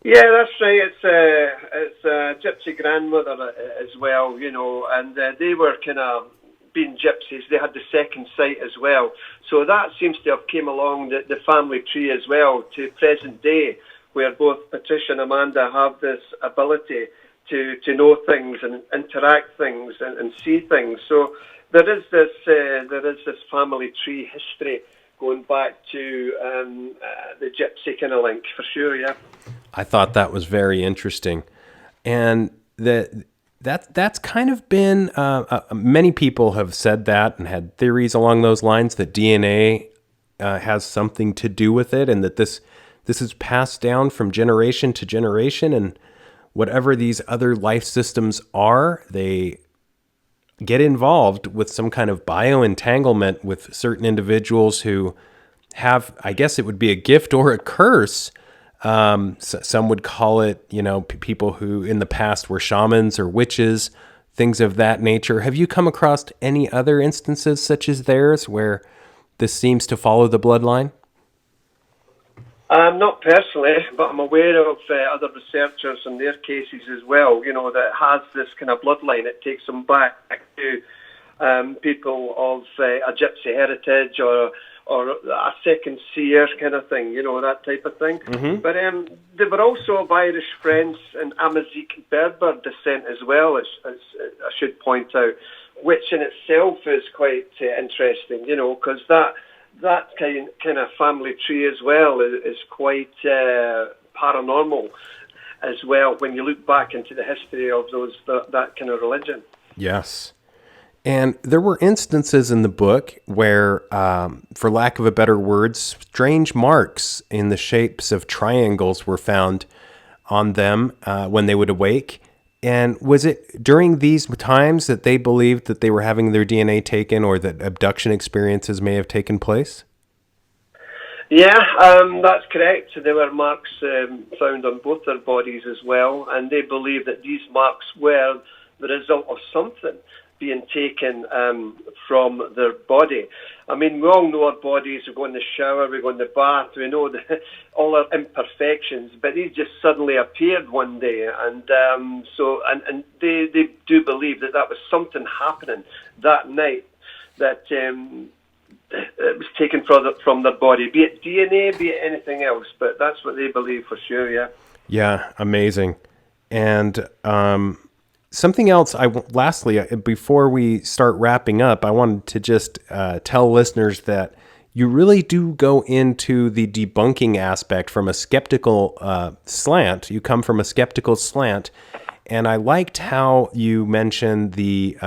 Yeah, that's right. It's a gypsy grandmother as well, and they were kind of being gypsies. They had the second sight as well. So that seems to have came along the family tree as well to present day, where both Patricia and Amanda have this ability to know things and interact things and see things. So there is this family tree history going back to the gypsy kind of link for sure. Yeah, I thought that was very interesting, and that's kind of been many people have said that and had theories along those lines that DNA has something to do with it, and that this is passed down from generation to generation, and whatever these other life systems are, they get involved with some kind of bioentanglement with certain individuals who have, I guess it would be a gift or a curse. Some would call it, people who in the past were shamans or witches, things of that nature. Have you come across any other instances such as theirs where this seems to follow the bloodline? Not personally, but I'm aware of other researchers and their cases as well, that has this kind of bloodline. It takes them back to people of a gypsy heritage or a second seer kind of thing, that type of thing. Mm-hmm. But they were also of Irish, French and Amazigh Berber descent as well, as I should point out, which in itself is quite interesting, because that kind of family tree as well is quite paranormal as well when you look back into the history of that kind of religion. Yes. And there were instances in the book where, for lack of a better word, strange marks in the shapes of triangles were found on them when they would awake. And was it during these times that they believed that they were having their DNA taken, or that abduction experiences may have taken place? Yeah, that's correct. There were marks found on both their bodies as well, and they believe that these marks were the result of something being taken from their body. I mean, we all know our bodies. We go in the shower, we go in the bath, we know all our imperfections, but these just suddenly appeared one day, and they do believe that was something happening that night that it was taken from their body, be it DNA, be it anything else, but that's what they believe for sure, yeah. Yeah, amazing. And something else, lastly, before we start wrapping up, I wanted to just tell listeners that you really do go into the debunking aspect from a skeptical slant. You come from a skeptical slant, and I liked how you mentioned the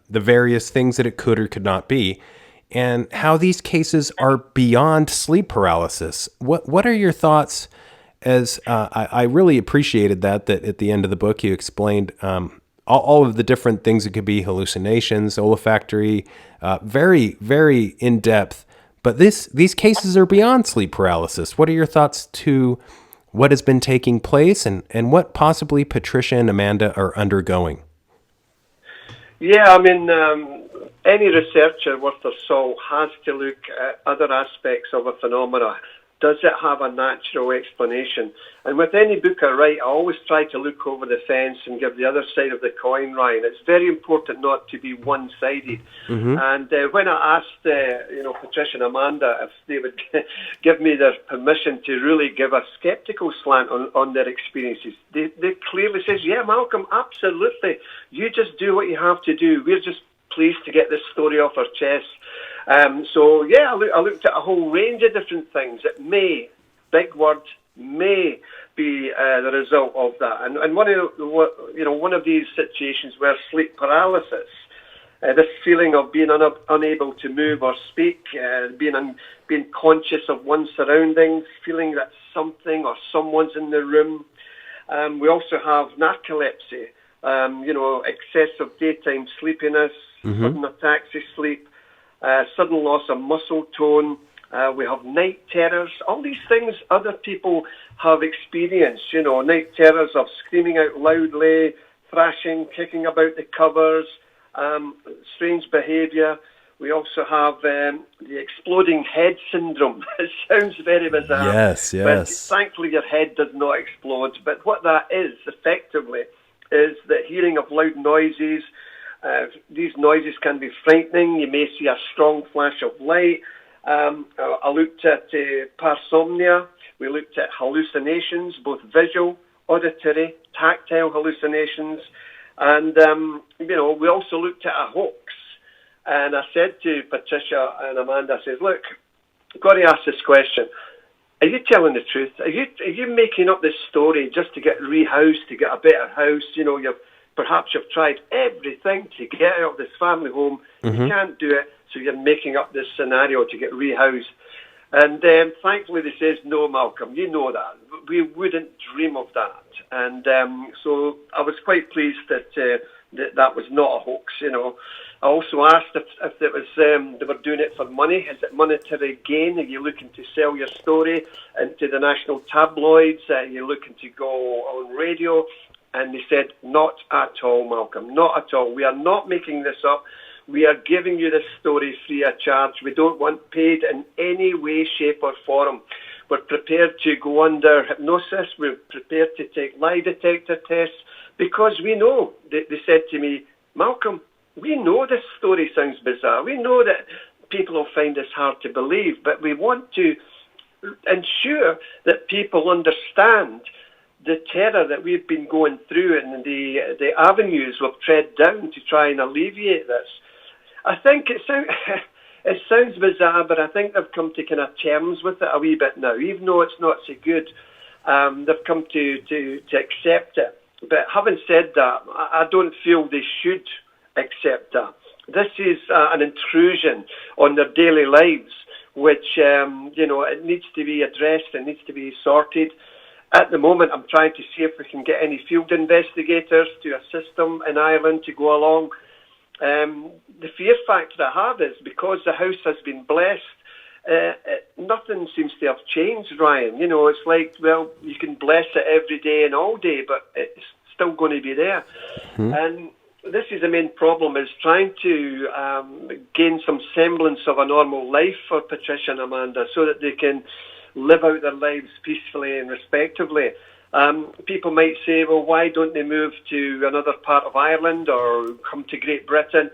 various things that it could or could not be, and how these cases are beyond sleep paralysis. What are your thoughts? As I really appreciated that at the end of the book you explained all of the different things. It could be hallucinations, olfactory, very, very in-depth. But these cases are beyond sleep paralysis. What are your thoughts to what has been taking place and what possibly Patricia and Amanda are undergoing? Yeah, I mean, any researcher worth their salt has to look at other aspects of a phenomena Does it have a natural explanation? And with any book I write, I always try to look over the fence and give the other side of the coin, Ryan. It's very important not to be one-sided. And when I asked, Patricia and Amanda if they would give me their permission to really give a skeptical slant on their experiences, they clearly says, yeah, Malcolm, absolutely. You just do what you have to do. We're just pleased to get this story off our chest. I looked at a whole range of different things that may, big word, may be the result of that. And one of these situations were sleep paralysis. This feeling of being unable to move or speak, being conscious of one's surroundings, feeling that something or someone's in the room. We also have narcolepsy, excessive daytime sleepiness, sudden attacks of sleep, sudden loss of muscle tone. We have night terrors. All these things other people have experienced, night terrors of screaming out loudly, thrashing, kicking about the covers, strange behaviour. We also have the exploding head syndrome. It sounds very bizarre. Yes. But thankfully your head does not explode. But what that is, effectively, is the hearing of loud noises. These noises can be frightening. You may see a strong flash of light. I looked at parsomnia. We looked at hallucinations, both visual, auditory, tactile hallucinations. And, we also looked at a hoax. And I said to Patricia and Amanda, I said, look, I've got to ask this question. Are you telling the truth? Are you making up this story just to get rehoused, to get a better house? Perhaps you've tried everything to get out of this family home. You can't do it, so you're making up this scenario to get rehoused. And thankfully they says, no, Malcolm, you know that. We wouldn't dream of that. And so I was quite pleased that that was not a hoax, I also asked if it was they were doing it for money. Is it monetary gain? Are you looking to sell your story into the national tabloids? Are you looking to go on radio? And they said, not at all, Malcolm, not at all. We are not making this up. We are giving you this story free of charge. We don't want paid in any way, shape or form. We're prepared to go under hypnosis. We're prepared to take lie detector tests because we know, they said to me, Malcolm, we know this story sounds bizarre. We know that people will find this hard to believe, but we want to ensure that people understand the terror that we've been going through and the avenues we've tread down to try and alleviate this. I think it sounds bizarre, but I think they've come to kind of terms with it a wee bit now, even though it's not so good. They've come to accept it. But having said that, I don't feel they should accept that. This is an intrusion on their daily lives, which, it needs to be addressed, it needs to be sorted. At the moment, I'm trying to see if we can get any field investigators to assist them in Ireland to go along. The fear factor I have is because the house has been blessed, nothing seems to have changed, Ryan. It's like, well, you can bless it every day and all day, but it's still going to be there. And this is the main problem, is trying to gain some semblance of a normal life for Patricia and Amanda so that they can live out their lives peacefully and respectively. People might say, well, why don't they move to another part of Ireland or come to Great Britain?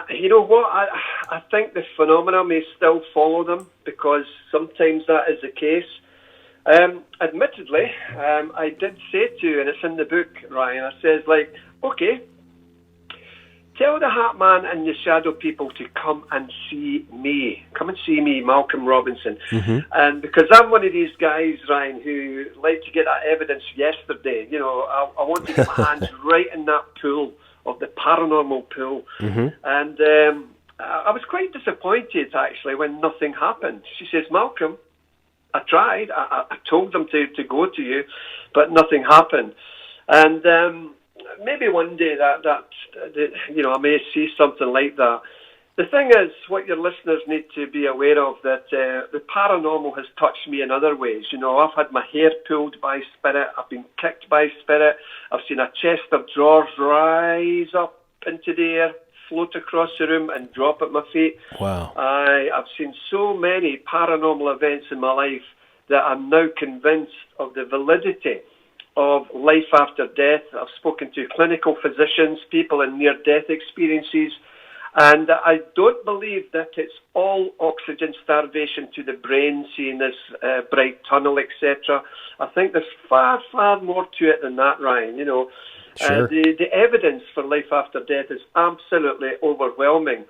You know what? I think the phenomena may still follow them because sometimes that is the case. Admittedly, I did say to, and it's in the book, Ryan, I says, okay, tell the Hat Man and the Shadow people to come and see me. Come and see me, Malcolm Robinson. And because I'm one of these guys, Ryan, who like to get that evidence yesterday. I want to get my hands right in that pool of the paranormal pool. And I was quite disappointed, actually, when nothing happened. She says, Malcolm, I tried. I told them to go to you, but nothing happened. And maybe one day that I may see something like that. The thing is, what your listeners need to be aware of, that the paranormal has touched me in other ways. I've had my hair pulled by spirit. I've been kicked by spirit. I've seen a chest of drawers rise up into the air, float across the room and drop at my feet. Wow. I've seen so many paranormal events in my life that I'm now convinced of the validity of life after death. I've spoken to clinical physicians, people in near-death experiences, and I don't believe that it's all oxygen starvation to the brain, seeing this bright tunnel, etc. I think there's far, far more to it than that, Ryan. Sure. The evidence for life after death is absolutely overwhelming.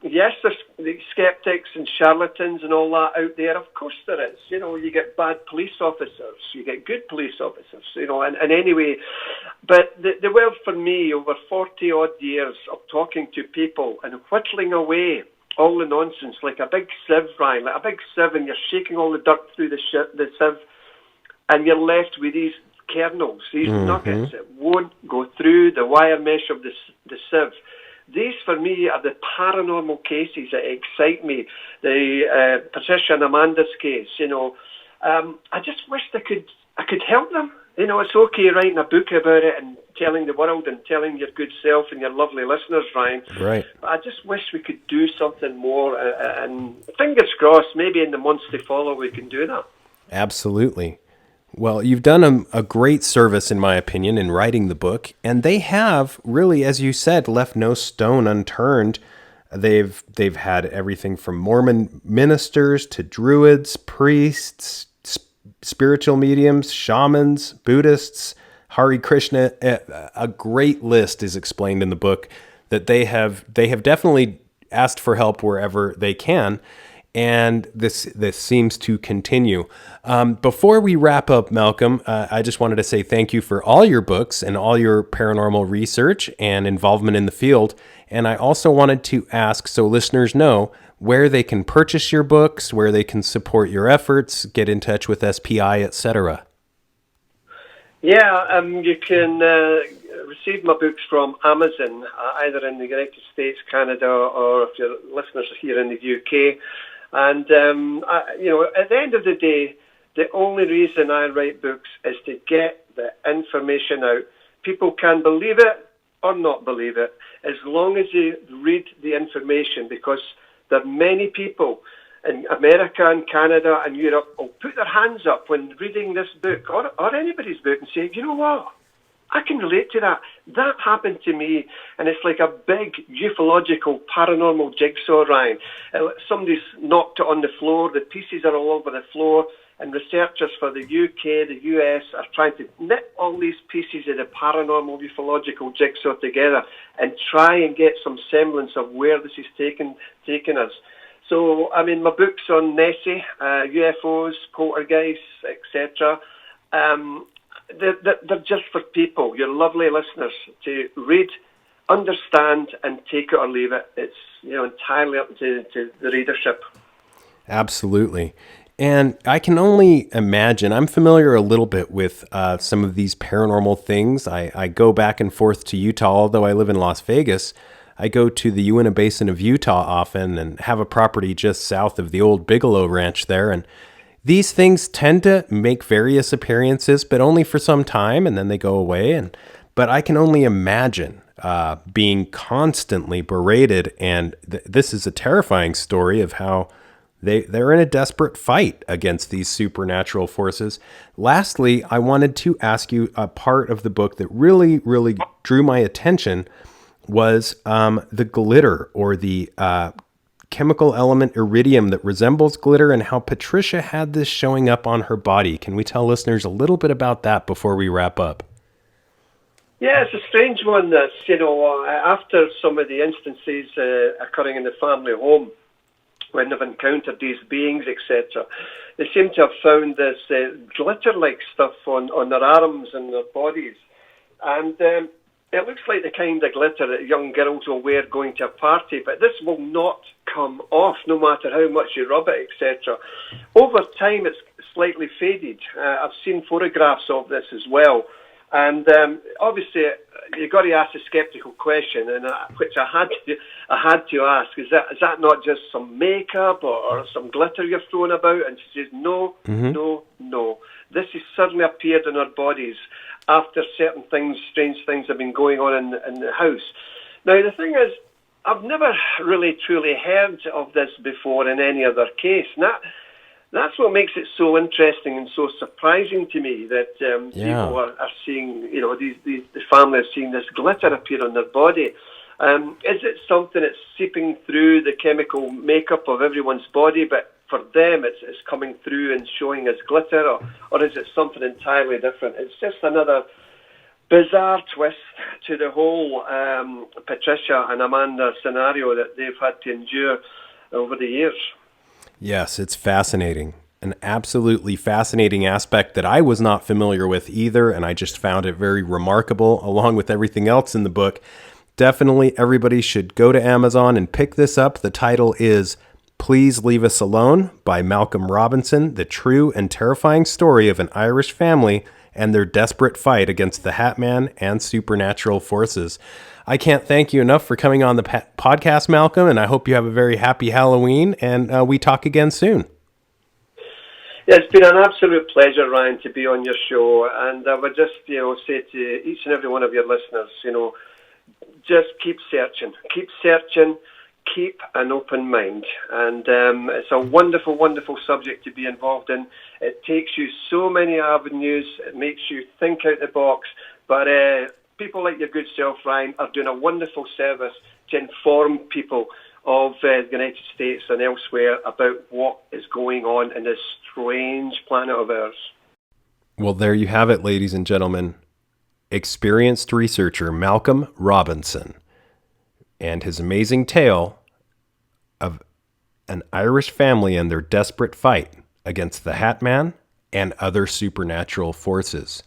Yes, there's the skeptics and charlatans and all that out there. Of course there is. You get bad police officers, you get good police officers, and anyway. But the world for me, over 40-odd years of talking to people and whittling away all the nonsense like a big sieve, Ryan, like a big sieve, and you're shaking all the dirt through the sieve, and you're left with these kernels, these nuggets that won't go through the wire mesh of the sieve. These, for me, are the paranormal cases that excite me. The Patricia and Amanda's case, I just wished I could help them. It's okay writing a book about it and telling the world and telling your good self and your lovely listeners, Ryan. Right. But I just wish we could do something more. And fingers crossed, maybe in the months to follow, we can do that. Absolutely. Well, you've done a great service, in my opinion, in writing the book, and they have really, as you said, left no stone unturned. They've had everything from Mormon ministers to druids, priests, spiritual mediums, shamans, Buddhists, Hare Krishna. A great list is explained in the book that they have definitely asked for help wherever they can. And this seems to continue. Before we wrap up, Malcolm, I just wanted to say thank you for all your books and all your paranormal research and involvement in the field. And I also wanted to ask, so listeners know, where they can purchase your books, where they can support your efforts, get in touch with SPI, etc. Yeah, you can receive my books from Amazon, either in the United States, Canada, or if your listeners are here in the UK. And, at the end of the day, the only reason I write books is to get the information out. People can believe it or not believe it, as long as you read the information, because there are many people in America and Canada and Europe will put their hands up when reading this book or anybody's book and say, you know what? I can relate to that. That happened to me, and it's like a big ufological paranormal jigsaw, Ryan. Somebody's knocked it on the floor, the pieces are all over the floor, and researchers for the UK, the US are trying to knit all these pieces of the paranormal ufological jigsaw together and try and get some semblance of where this is taking us. So, my book's on Nessie, UFOs, poltergeists, etc. They're just for people, your lovely listeners, to read, understand, and take it or leave it. It's entirely up to the readership. Absolutely. And I can only imagine, I'm familiar a little bit with some of these paranormal things. I go back and forth to Utah, although I live in Las Vegas. I go to the Uinta Basin of Utah often and have a property just south of the old Bigelow Ranch there. And these things tend to make various appearances, but only for some time, and then they go away. But I can only imagine being constantly berated, and this is a terrifying story of how they're in a desperate fight against these supernatural forces. Lastly, I wanted to ask you a part of the book that really, really drew my attention was the glitter, or the chemical element iridium that resembles glitter, and how Patricia had this showing up on her body. Can we tell listeners a little bit about that before we wrap up? Yeah, it's a strange one. That's, after some of the instances occurring in the family home, when they've encountered these beings, etc., they seem to have found this glitter-like stuff on their arms and their bodies. And it looks like the kind of glitter that young girls will wear going to a party, but this will not come off no matter how much you rub it, etc. Over time, it's slightly faded. I've seen photographs of this as well. And obviously, you've got to ask a skeptical question, and which I had to ask: is that not just some makeup or some glitter you're throwing about? And she says, no. This has suddenly appeared in our bodies after certain things, strange things have been going on in the house. Now, the thing is, I've never really truly heard of this before in any other case. That's what makes it so interesting and so surprising to me that people are seeing, the family are seeing this glitter appear on their body. Is it something that's seeping through the chemical makeup of everyone's body, but for them it's coming through and showing as glitter, or is it something entirely different? It's just another bizarre twist to the whole Patricia and Amanda scenario that they've had to endure over the years. Yes, it's fascinating. An absolutely fascinating aspect that I was not familiar with either, and I just found it very remarkable, along with everything else in the book. Definitely everybody should go to Amazon and pick this up. The title is Please Leave Us Alone by Malcolm Robinson, the true and terrifying story of an Irish family and their desperate fight against the Hat Man and supernatural forces. I can't thank you enough for coming on the podcast, Malcolm, and I hope you have a very happy Halloween, and we talk again soon. Yeah, it's been an absolute pleasure, Ryan, to be on your show, and I would just, say to each and every one of your listeners, just keep searching, keep an open mind, and it's a wonderful, wonderful subject to be involved in. It takes you so many avenues, it makes you think out the box, but people like your good self, Ryan, are doing a wonderful service to inform people of the United States and elsewhere about what is going on in this strange planet of ours. Well, there you have it, ladies and gentlemen. Experienced researcher Malcolm Robinson and his amazing tale of an Irish family and their desperate fight against the Hat Man and other supernatural forces.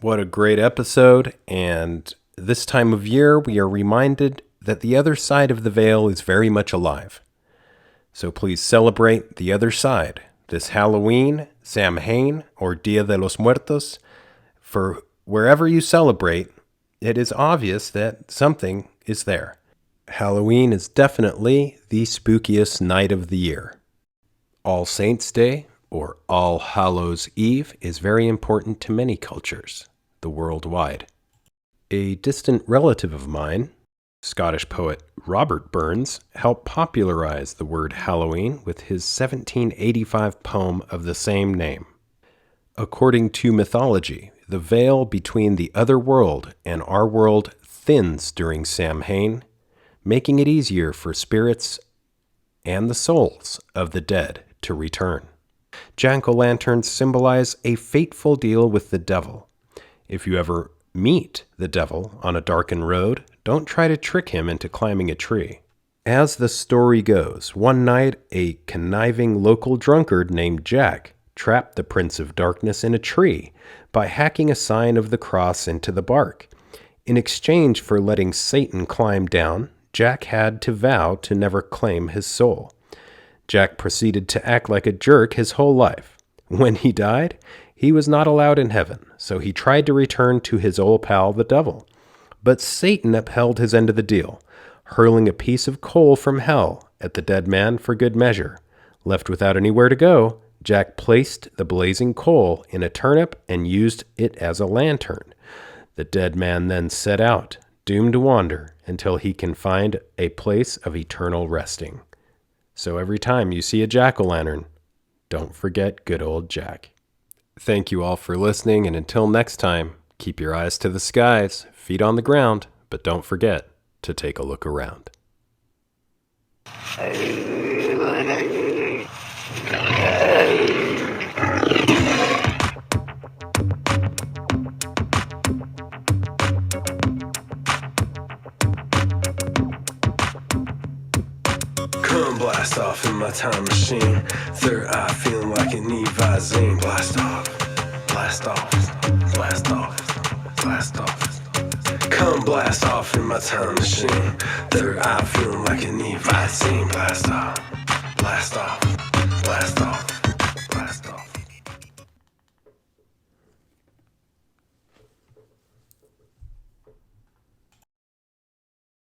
What a great episode, and this time of year we are reminded that the other side of the veil is very much alive. So please celebrate the other side this Halloween, Samhain, or Dia de los Muertos. For wherever you celebrate, it is obvious that something is there. Halloween is definitely the spookiest night of the year. All Saints' Day, or All Hallows' Eve, is very important to many cultures, the worldwide. A distant relative of mine, Scottish poet Robert Burns, helped popularize the word Halloween with his 1785 poem of the same name. According to mythology, the veil between the other world and our world thins during Samhain, making it easier for spirits and the souls of the dead to return. Jack-o'-lanterns symbolize a fateful deal with the devil. If you ever meet the devil on a darkened road, don't try to trick him into climbing a tree. As the story goes, one night a conniving local drunkard named Jack trapped the Prince of Darkness in a tree by hacking a sign of the cross into the bark. In exchange for letting Satan climb down, Jack had to vow to never claim his soul. Jack proceeded to act like a jerk his whole life. When he died, he was not allowed in heaven, so he tried to return to his old pal, the devil. But Satan upheld his end of the deal, hurling a piece of coal from hell at the dead man for good measure. Left without anywhere to go, Jack placed the blazing coal in a turnip and used it as a lantern. The dead man then set out, doomed to wander until he can find a place of eternal resting. So every time you see a jack-o'-lantern, don't forget good old Jack. Thank you all for listening, and until next time, keep your eyes to the skies, feet on the ground, but don't forget to take a look around. Come blast off in my time machine. Third eye feeling like an Visine. Blast off, blast off, blast off, blast off. Come blast off in my time machine. Third eye feeling like an Visine. Blast off, blast off, blast off.